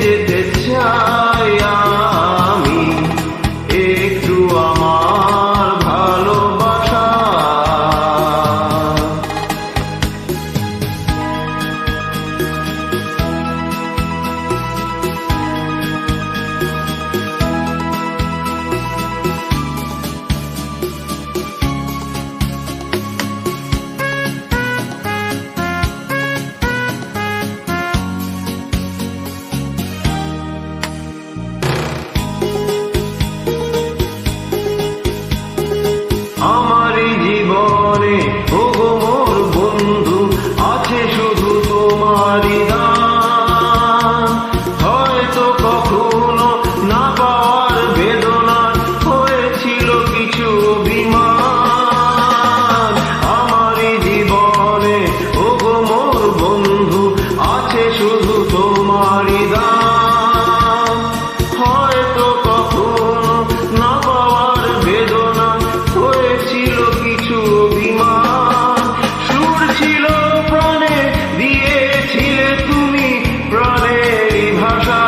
যেতে চাই আমি একটু আমার ভালোবাসা। আমারই জীবনে ওগো মোর বন্ধু আছে শুধু তোমারই দান। হয়তো কখনো না পাওয়ার বেদনা হয়েছিল কিছু অভিমান। আমারই জীবনে ওগো মোর বন্ধু আছে শুধু তোমারই দান। হয়তো কখনো না পাওয়ার বেদনা হয়েছিল কিছু অভিমান। সুর ছিল প্রাণে দিয়েছিলে তুমি প্রাণেরই ভাষা।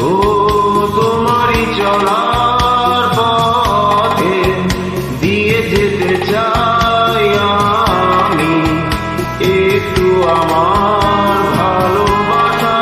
ও তোমারই চলার পথে দিয়ে যেতে চাই আমি একটু আমার ভালোবাসা।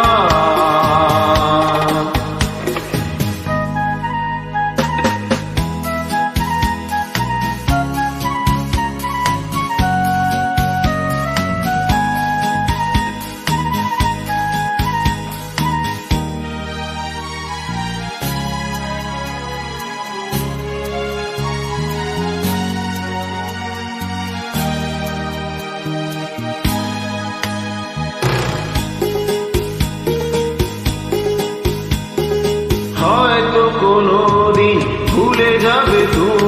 হয়তো কোনোদিন ভুলে যাবে তুমি